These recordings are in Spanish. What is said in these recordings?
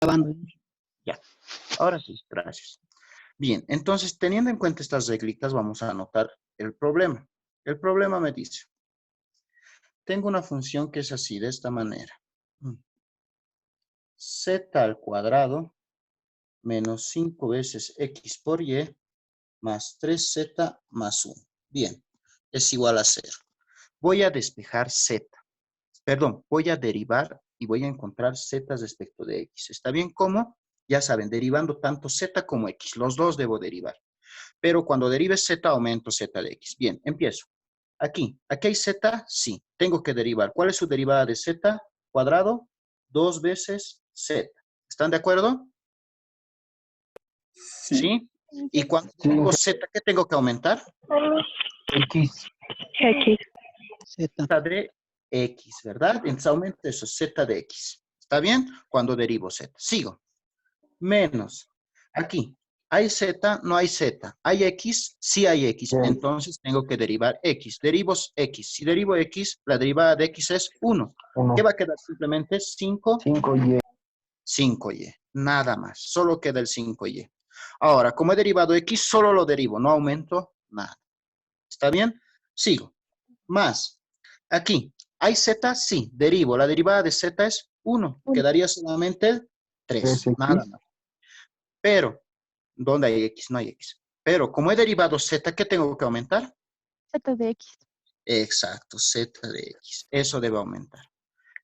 grabando. Ya, ahora sí, gracias. Bien, entonces, teniendo en cuenta estas reglitas, vamos a anotar el problema. El problema me dice, tengo una función que es así, de esta manera. Z al cuadrado menos 5 veces X por Y más 3Z más 1. Bien, es igual a 0. Voy a despejar Z. Perdón, voy a derivar y voy a encontrar Z respecto de X. ¿Está bien? ¿Cómo? Ya saben, derivando tanto Z como X. Los dos debo derivar. Pero cuando derive Z, aumento Z de X. Bien, empiezo. Aquí hay Z, sí. Tengo que derivar. ¿Cuál es su derivada de Z? Cuadrado, 2 veces Z. ¿Están de acuerdo? Sí. ¿Sí? Y cuando tengo Z, ¿qué tengo que aumentar? X. Z. Z de X, ¿verdad? Entonces aumento eso, Z de X. ¿Está bien? Cuando derivo Z. Sigo. Menos. Aquí, ¿hay Z? No hay Z. ¿Hay X? Sí hay X. Entonces tengo que derivar X. Derivo X. Si derivo X, la derivada de X es 1. ¿Qué va a quedar? Simplemente 5. 5Y. 5Y. Nada más. Solo queda el 5Y. Ahora, como he derivado X, solo lo derivo. No aumento nada. ¿Está bien? Sigo. Más. Aquí, ¿hay Z? Sí. Derivo. La derivada de Z es 1. Quedaría solamente 3. Nada más. Pero, ¿dónde hay X? No hay X. Pero, como he derivado Z, ¿qué tengo que aumentar? Z de X. Exacto, Z de X. Eso debe aumentar.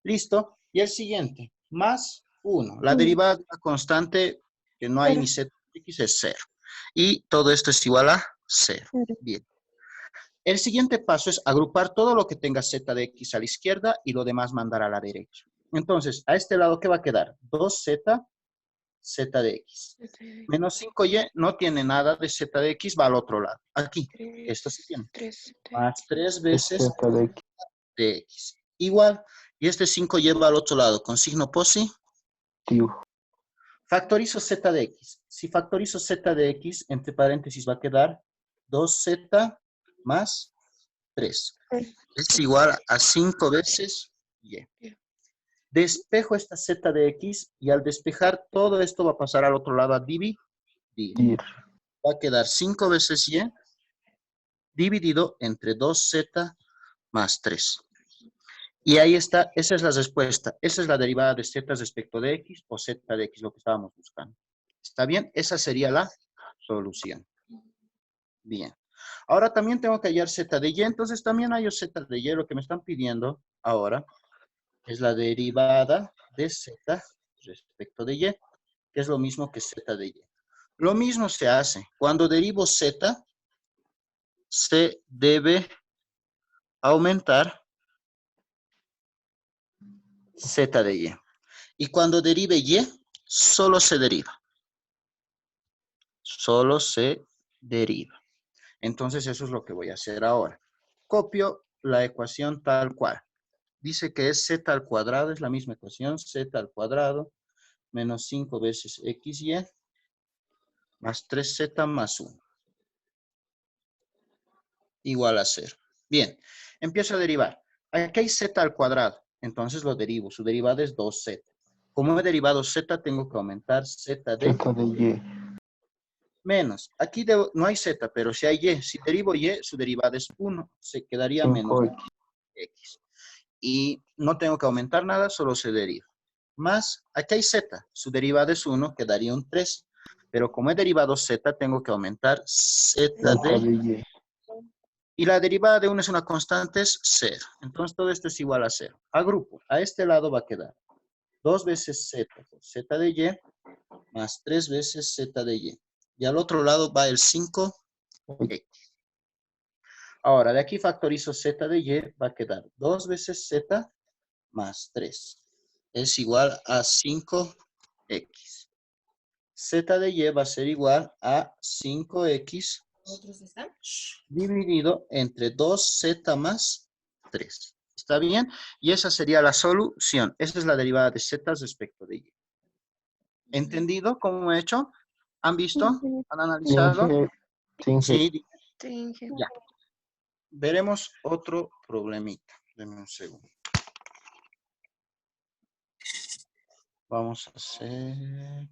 ¿Listo? Y el siguiente, más 1. La derivada de una constante que no hay ni Z de X es 0. Y todo esto es igual a 0. Bien. El siguiente paso es agrupar todo lo que tenga Z de X a la izquierda y lo demás mandar a la derecha. Entonces, a este lado, ¿qué va a quedar? 2Z, Z de X. Menos 5Y no tiene nada de Z de X, va al otro lado. Aquí, esto sí tiene. Más 3 veces Z de X. Igual, y este 5Y va al otro lado, con signo positivo. Factorizo Z de X. Si factorizo Z de X, entre paréntesis va a quedar 2Z más 3. Es igual a 5 veces Y. Despejo esta Z de X y al despejar todo esto va a pasar al otro lado a dividir. Va a quedar 5 veces Y dividido entre 2Z más 3. Y ahí está, esa es la respuesta. Esa es la derivada de Z respecto de X o Z de X, lo que estábamos buscando. ¿Está bien? Esa sería la solución. Bien. Ahora también tengo que hallar Z de Y, entonces también hallo Z de Y. Lo que me están pidiendo ahora es la derivada de Z respecto de Y, que es lo mismo que Z de Y. Lo mismo se hace. Cuando derivo Z, se debe aumentar Z de Y. Y cuando derive Y, solo se deriva. Solo se deriva. Entonces eso es lo que voy a hacer ahora. Copio la ecuación tal cual. Dice que es Z al cuadrado, es la misma ecuación, Z al cuadrado menos 5 veces XY más 3Z más 1. Igual a 0. Bien, empiezo a derivar. Aquí hay Z al cuadrado, entonces lo derivo. Su derivada es 2Z. Como he derivado Z, tengo que aumentar Z de Y. menos. Aquí no hay Z, pero si hay Y. Si derivo Y, su derivada es 1. Se quedaría menos X. Y no tengo que aumentar nada, solo se deriva. Más, aquí hay Z. Su derivada es 1, quedaría un 3. Pero como he derivado Z, tengo que aumentar Z de Y. Y la derivada de 1 es una constante, es 0. Entonces todo esto es igual a 0. Agrupo. A este lado va a quedar 2 veces Z por Z de Y más 3 veces Z de Y. Y al otro lado va el 5X. Ahora, de aquí factorizo Z de Y, va a quedar 2 veces Z más 3. Es igual a 5X. Z de Y va a ser igual a 5X dividido entre 2Z más 3. ¿Está bien? Y esa sería la solución. Esa es la derivada de Z respecto de Y. ¿Entendido cómo he hecho? ¿Han visto? ¿Han analizado? Sí. Ya. Veremos otro problemita. Denme un segundo. Vamos a hacer...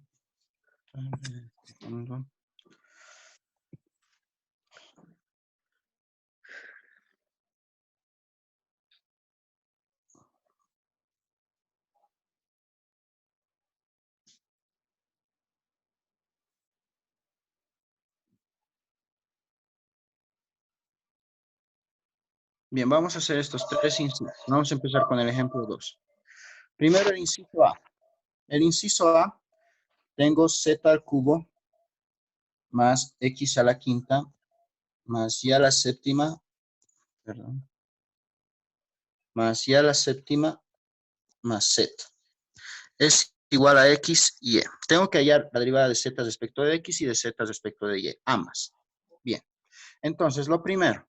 Bien, vamos a hacer estos tres incisos. Vamos a empezar con el ejemplo 2. Primero el inciso A. El inciso A, tengo z al cubo más x a la quinta más y a la séptima, perdón, más y a la séptima más z. Es igual a x y y. Tengo que hallar la derivada de z respecto de x y de z respecto de y, ambas. Bien, entonces lo primero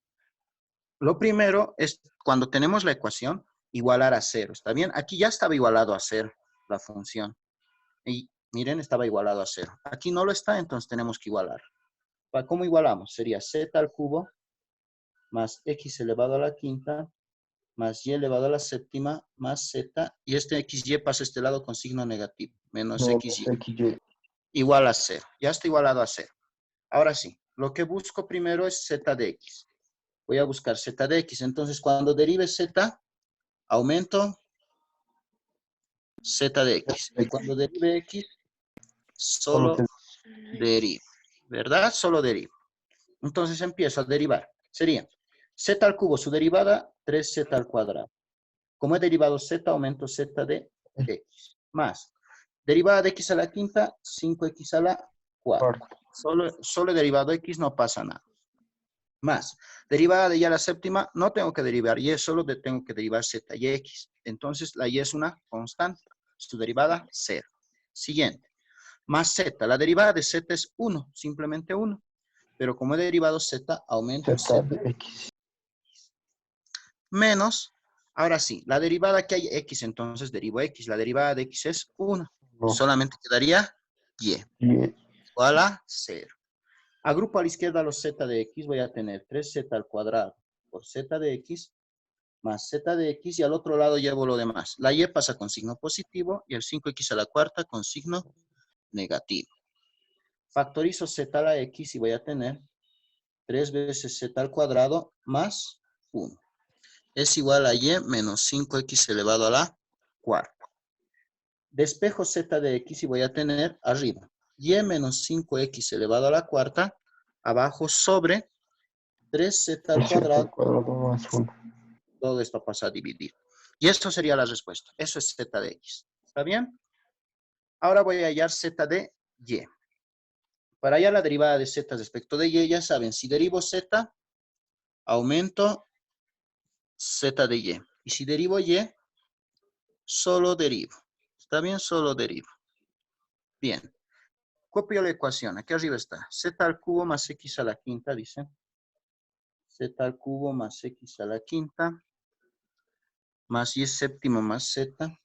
es cuando tenemos la ecuación, igualar a 0, ¿está bien? Aquí ya estaba igualado a 0 la función. Y miren, estaba igualado a 0. Aquí no lo está, entonces tenemos que igualar. ¿Cómo igualamos? Sería z al cubo más x elevado a la quinta más y elevado a la séptima más z. Y este xy pasa a este lado con signo negativo. Menos xy. XY. Igual a 0. Ya está igualado a 0. Ahora sí, lo que busco primero es z de x. Voy a buscar z de x. Entonces, cuando derive z, aumento z de x. Y cuando derive x, Solo solo derivo. ¿Verdad? Solo derivo. Entonces empiezo a derivar. Sería z al cubo, su derivada, 3z al cuadrado. Como he derivado z, aumento z de x. Más, derivada de x a la quinta, 5x a la cuarta. Solo he derivado x, no pasa nada. Más, derivada de y a la séptima, no tengo que derivar y, solo tengo que derivar z y x. Entonces, la y es una constante. Su derivada, 0. Siguiente. Más z. La derivada de z es 1, simplemente 1. Pero como he derivado z, aumento Z z. de X. Menos, ahora sí, la derivada que hay x, entonces derivo x. La derivada de x es 1. No. Solamente quedaría y. Y Igual a 0. Agrupo a la izquierda los z de x. Voy a tener 3z al cuadrado por z de x más z de x. Y al otro lado llevo lo demás. La y pasa con signo positivo y el 5x a la cuarta con signo negativo. Factorizo z a la x y voy a tener 3 veces z al cuadrado más 1. Es igual a y menos 5x elevado a la cuarta. Despejo z de x y voy a tener arriba y menos 5x elevado a la cuarta, abajo sobre 3z al cuadrado. más 1. Todo esto pasa a dividir. Y esto sería la respuesta. Eso es z de x. ¿Está bien? Ahora voy a hallar z de y. Para hallar la derivada de z respecto de y, ya saben, si derivo z, aumento z de y. Y si derivo y, solo derivo. ¿Está bien? Solo derivo. Bien. Copio la ecuación. Aquí arriba está. Z al cubo más x a la quinta, dice. Z al cubo más x a la quinta. Más y séptimo más z.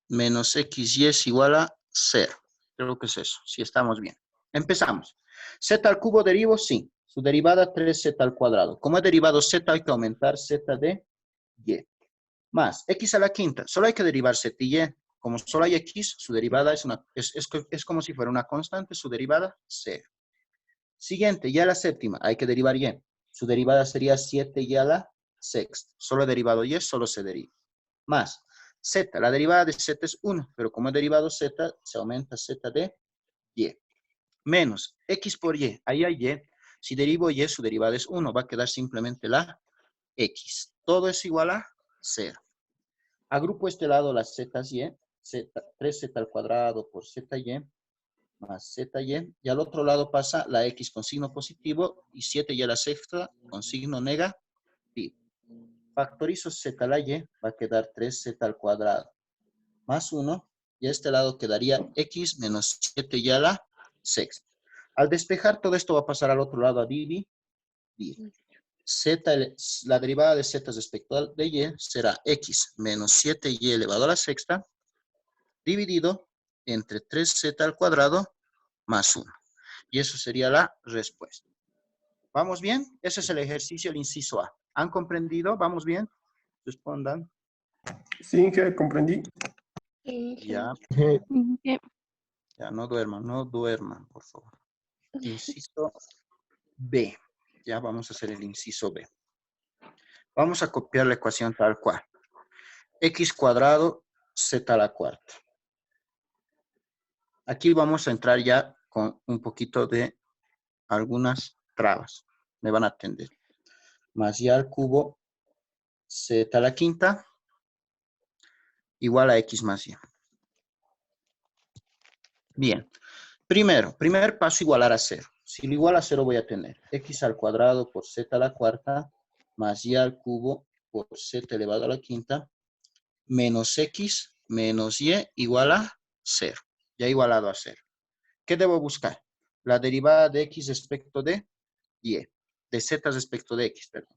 Menos xy es igual a 0. Creo que es eso. Si estamos bien. Empezamos. Z al cubo derivo, sí. Su derivada 3z al cuadrado. Como he derivado z, hay que aumentar z de y. Más x a la quinta. Solo hay que derivar z y y. Como solo hay x, su derivada es como si fuera una constante. Su derivada, 0. Siguiente, y a la séptima. Hay que derivar y. Su derivada sería 7y a la sexta. Solo he derivado y, solo se deriva. Más z. La derivada de z es 1. Pero como he derivado z, se aumenta z de y. Menos x por y. Ahí hay y. Si derivo y, su derivada es 1. Va a quedar simplemente la x. Todo es igual a 0. Agrupo este lado las z y. 3z al cuadrado por zy más zy. Y al otro lado pasa la x con signo positivo y 7y a la sexta con signo negativo. Factorizo z a la y. Va a quedar 3z al cuadrado más 1. Y a este lado quedaría x menos 7y a la sexta. Al despejar todo esto va a pasar al otro lado a dividir. Z, la derivada de z respecto de y será x menos 7y elevado a la sexta dividido entre 3z al cuadrado más 1. Y eso sería la respuesta. ¿Vamos bien? Ese es el ejercicio, el inciso A. ¿Han comprendido? ¿Vamos bien? Respondan. Sí, que comprendí. Ya, ya, no duerman, por favor. Inciso B. Ya vamos a hacer el inciso B. Vamos a copiar la ecuación tal cual. X cuadrado, Z a la cuarta. Aquí vamos a entrar ya con un poquito de algunas trabas. Me van a atender. Más y al cubo, Z a la quinta, igual a X más Y. Bien. Primer paso, igualar a 0. Si lo igual a 0 voy a tener X al cuadrado por Z a la cuarta, más Y al cubo por Z elevado a la quinta, menos X menos Y igual a 0. Ya igualado a 0. ¿Qué debo buscar? La derivada de X respecto de Y. De Z respecto de X, perdón.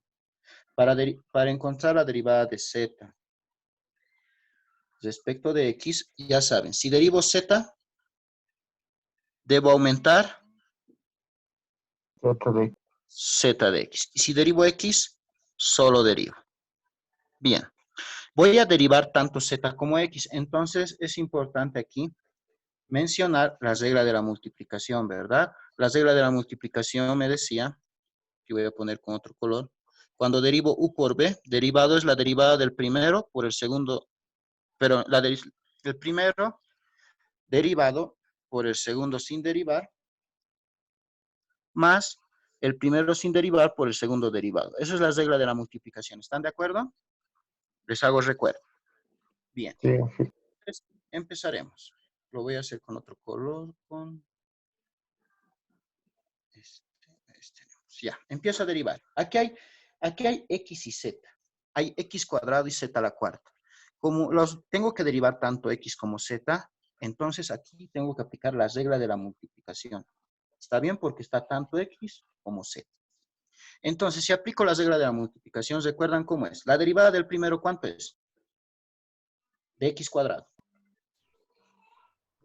Para encontrar la derivada de Z respecto de X, ya saben, si derivo Z, debo aumentar Z de X. Y si derivo X, solo derivo. Bien. Voy a derivar tanto Z como X. Entonces, es importante aquí mencionar la regla de la multiplicación, ¿verdad? La regla de la multiplicación me decía, que voy a poner con otro color, cuando derivo U por B, derivado es la derivada del primero por el segundo, pero el primero derivado por el segundo sin derivar, más el primero sin derivar por el segundo derivado. Esa es la regla de la multiplicación. ¿Están de acuerdo? Les hago recuerdo. Bien. Sí. Entonces, empezaremos. Lo voy a hacer con otro color, con este. Ya, empiezo a derivar. Aquí hay X y Z. Hay X cuadrado y Z a la cuarta. Como tengo que derivar tanto X como Z, entonces aquí tengo que aplicar la regla de la multiplicación. ¿Está bien? Porque está tanto X como Z. Entonces, si aplico la regla de la multiplicación, ¿recuerdan cómo es? La derivada del primero, ¿cuánto es? De X cuadrado.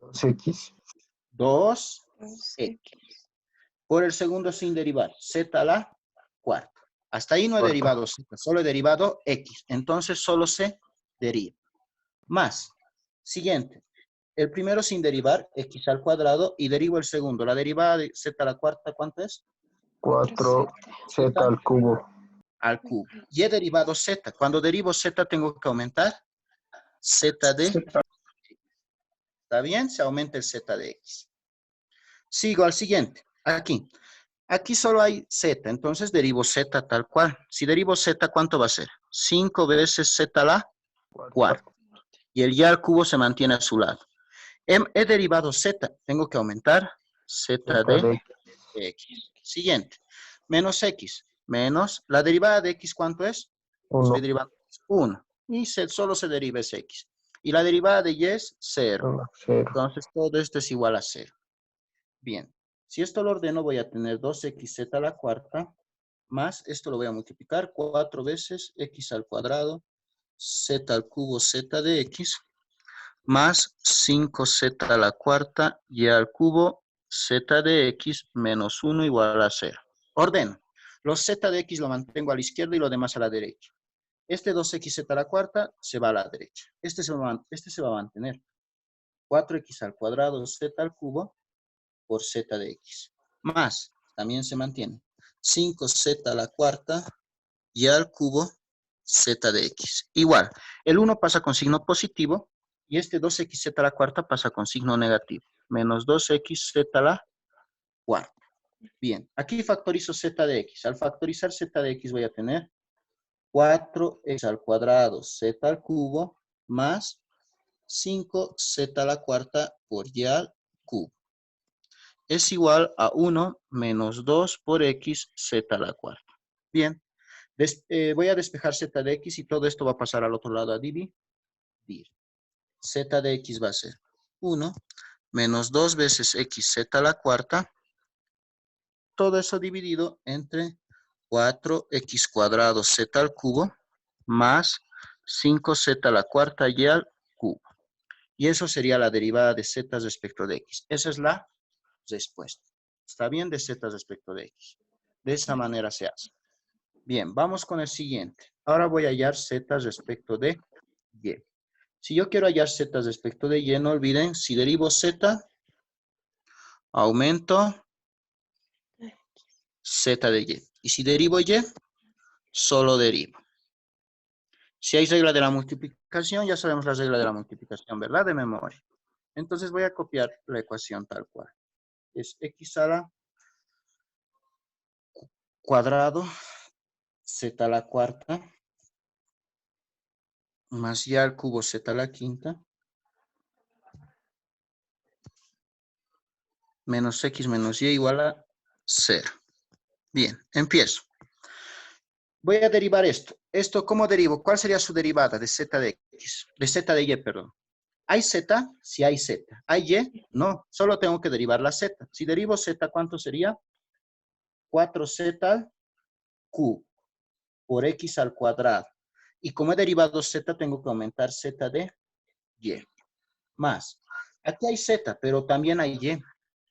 2X. 2X. Por el segundo sin derivar, Z a la cuarta. Hasta ahí no he derivado Z, solo he derivado X. Entonces, solo se deriva. Más. Siguiente. El primero sin derivar, X al cuadrado, y derivo el segundo. La derivada de Z a la cuarta, ¿cuánto es? 4Z al cubo. Al cubo. Y he derivado Z. Cuando derivo Z, tengo que aumentar Z de X. ¿Está bien? Se aumenta el Z de X. Sigo al siguiente. Aquí. Aquí solo hay Z, entonces derivo Z tal cual. Si derivo Z, ¿cuánto va a ser? 5 veces Z a la cuarta. Y el Y al cubo se mantiene a su lado. He derivado Z, tengo que aumentar Z de X. Siguiente. Menos X. Menos, la derivada de X, ¿cuánto es? 1. Estoy derivando 1. Y solo se deriva ese X. Y la derivada de Y es 0. 0. Entonces todo esto es igual a 0. Bien. Si esto lo ordeno, voy a tener 2XZ a la cuarta, más esto lo voy a multiplicar 4 veces X al cuadrado, Z al cubo Z de X, más 5Z a la cuarta, Y al cubo Z de X menos 1 igual a 0. Ordeno. Los Z de X lo mantengo a la izquierda y lo demás a la derecha. Este 2XZ a la cuarta se va a la derecha. Este se va a mantener. 4X al cuadrado Z al cubo por Z de X. Más, también se mantiene. 5Z a la cuarta y al cubo Z de X. Igual, el 1 pasa con signo positivo y este 2XZ a la cuarta pasa con signo negativo. Menos 2XZ a la cuarta. Bien, aquí factorizo Z de X. Al factorizar Z de X voy a tener 4X al cuadrado Z al cubo más 5Z a la cuarta por Y al cubo. Es igual a 1 menos 2 por X Z a la cuarta. Bien, voy a despejar Z de X y todo esto va a pasar al otro lado a dividir. Z de X va a ser 1 menos 2 veces X Z a la cuarta. Todo eso dividido entre 4X cuadrado Z al cubo más 5Z a la cuarta Y al cubo. Y eso sería la derivada de Z respecto de X. Esa es la respuesta. ¿Está bien? De Z respecto de X. De esa manera se hace. Bien, vamos con el siguiente. Ahora voy a hallar Z respecto de y. Si yo quiero hallar z respecto de y, no olviden, si derivo z, aumento z de y. Y si derivo y, solo derivo. Si hay regla de la multiplicación, ya sabemos la regla de la multiplicación, ¿verdad? De memoria. Entonces voy a copiar la ecuación tal cual. Es x a la cuadrado, z a la cuarta, más y al cubo z a la quinta, menos x menos y igual a 0. Bien, empiezo. Voy a derivar esto. ¿Esto cómo derivo? ¿Cuál sería su derivada de z de x? De z de y, perdón. ¿Hay z? Sí hay z. ¿Hay y? No, solo tengo que derivar la z. Si derivo z, ¿cuánto sería? 4z al cubo por x al cuadrado. Y como he derivado z, tengo que aumentar z de y. Más. Aquí hay z, pero también hay y.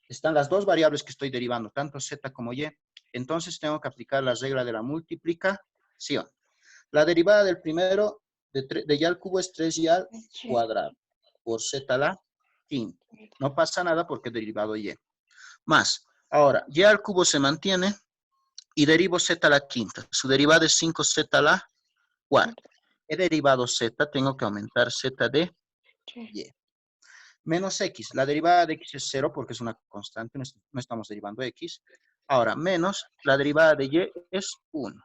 Están las dos variables que estoy derivando, tanto z como y. Entonces tengo que aplicar la regla de la multiplicación. La derivada del primero de y al cubo es 3y al cuadrado por z a la quinta. No pasa nada porque he derivado y. Más. Ahora, y al cubo se mantiene y derivo z a la quinta. Su derivada es 5z a la cuarta. He derivado z, tengo que aumentar z de y. Menos x. La derivada de x es 0 porque es una constante, no estamos derivando x. Ahora, menos la derivada de y es 1.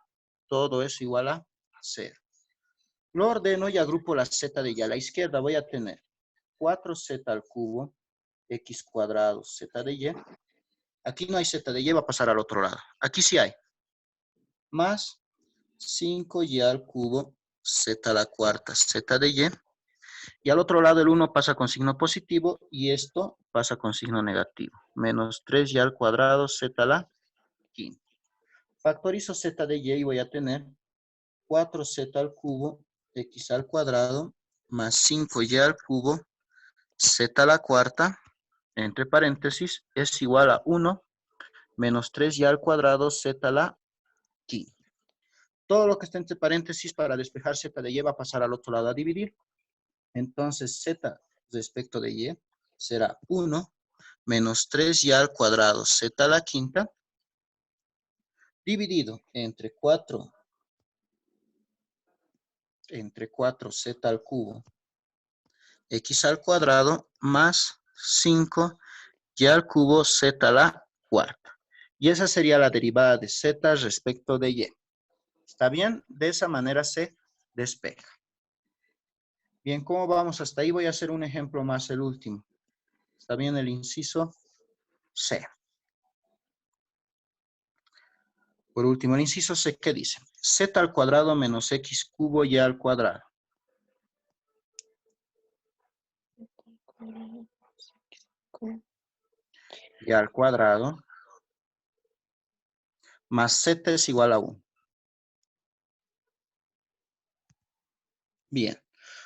Todo eso igual a 0. Lo ordeno y agrupo la z de y. A la izquierda voy a tener 4z al cubo, x cuadrado, z de y. Aquí no hay z de y, va a pasar al otro lado. Aquí sí hay. Más 5y al cubo, z a la cuarta, z de y. Y al otro lado el 1 pasa con signo positivo y esto pasa con signo negativo. Menos 3y al cuadrado, z a la quinta. Factorizo z de y voy a tener 4z al cubo, x al cuadrado, más 5y al cubo, z a la cuarta, entre paréntesis, es igual a 1 menos 3y al cuadrado, z a la quinta. Todo lo que está entre paréntesis para despejar z de y va a pasar al otro lado a dividir. Entonces z respecto de y será 1 menos 3y al cuadrado, z a la quinta, dividido entre 4z al cubo, x al cuadrado, más 5y al cubo, z a la cuarta. Y esa sería la derivada de z respecto de y. ¿Está bien? De esa manera se despeja. Bien, ¿cómo vamos hasta ahí? Voy a hacer un ejemplo más, el último. ¿Está bien el inciso C? Por último, el inciso C, ¿qué dice? Z al cuadrado menos x cubo y al cuadrado. Y al cuadrado más z es igual a 1. Bien.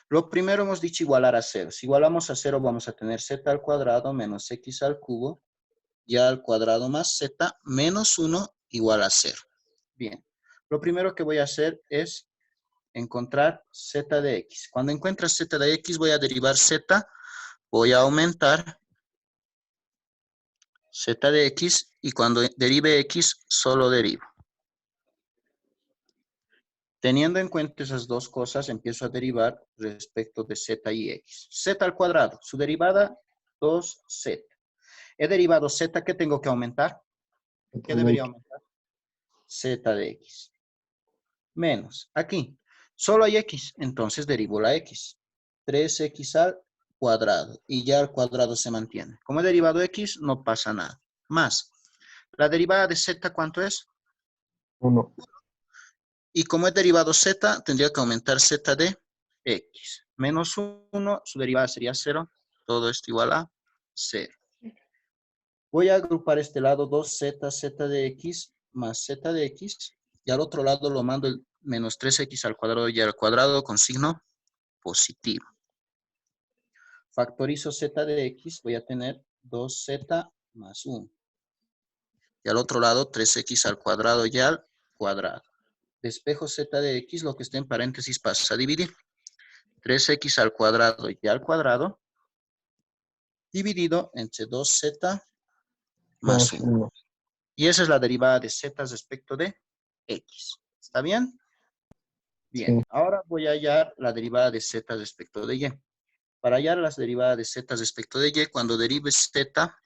Lo primero hemos dicho igualar a 0. Si igualamos a 0 vamos a tener z al cuadrado menos x al cubo y al cuadrado más z menos 1 igual a 0. Bien. Lo primero que voy a hacer es encontrar z de x. Cuando encuentre z de x voy a derivar z, voy a aumentar z de x y cuando derive x solo derivo. Teniendo en cuenta esas dos cosas, empiezo a derivar respecto de z y x. Z al cuadrado, su derivada 2z. He derivado z, ¿qué tengo que aumentar? ¿Qué debería aumentar? Z de x. Menos, aquí, solo hay x, entonces derivo la x. 3x al cuadrado, y ya al cuadrado se mantiene. Como he derivado x, no pasa nada. Más, la derivada de z, ¿cuánto es? 1. Y como he derivado z, tendría que aumentar z de x. Menos 1, su derivada sería 0. Todo esto igual a 0. Voy a agrupar este lado 2z, z de x más z de x. Y al otro lado lo mando el menos 3x al cuadrado y al cuadrado con signo positivo. Factorizo z de x, voy a tener 2z más 1. Y al otro lado 3x al cuadrado y al cuadrado. Despejo z de x, lo que está en paréntesis pasa a dividir. 3x al cuadrado y al cuadrado dividido entre 2z más Más 1. 1. Y esa es la derivada de z respecto de x. ¿Está bien? Bien. Sí. Ahora voy a hallar la derivada de z respecto de y. Para hallar las derivadas de z respecto de y, cuando derive z,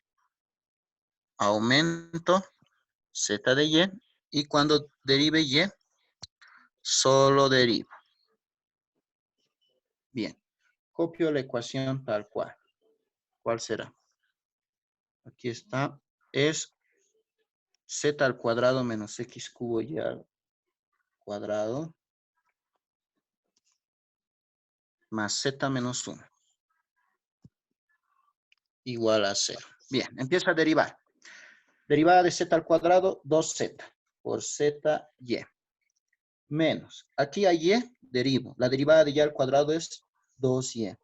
aumento z de y. Y cuando derive y, solo derivo. Bien. Copio la ecuación tal cual. ¿Cuál será? Aquí está. Es z al cuadrado menos x cubo y al cuadrado más z menos 1 igual a 0. Bien, empieza a derivar. Derivada de z al cuadrado, 2z por y. Menos, aquí hay y, derivo. La derivada de y al cuadrado es 2y.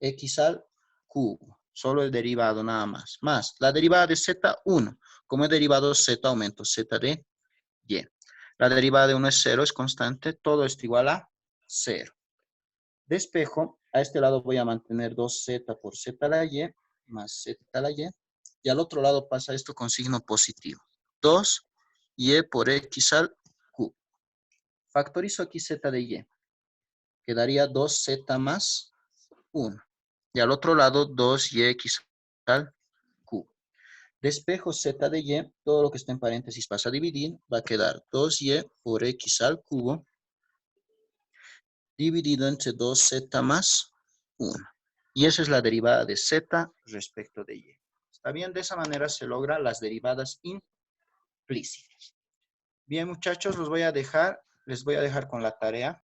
X al cubo. Solo el derivado nada más. Más, la derivada de z, 1. Como he derivado z, aumento z de y. La derivada de 1 es 0, es constante. Todo esto igual a 0. Despejo, a este lado voy a mantener 2z por z a la y, más z a la y. Y al otro lado pasa esto con signo positivo. 2y por x al cubo. Factorizo aquí z de y. Quedaría 2z más 1. Y al otro lado 2yx al cubo. Despejo z de y. Todo lo que está en paréntesis pasa a dividir. Va a quedar 2y por x al cubo dividido entre 2z más 1. Y esa es la derivada de z respecto de y. ¿Está bien? De esa manera se logran las derivadas implícitas. Bien, muchachos, les voy a dejar con la tarea.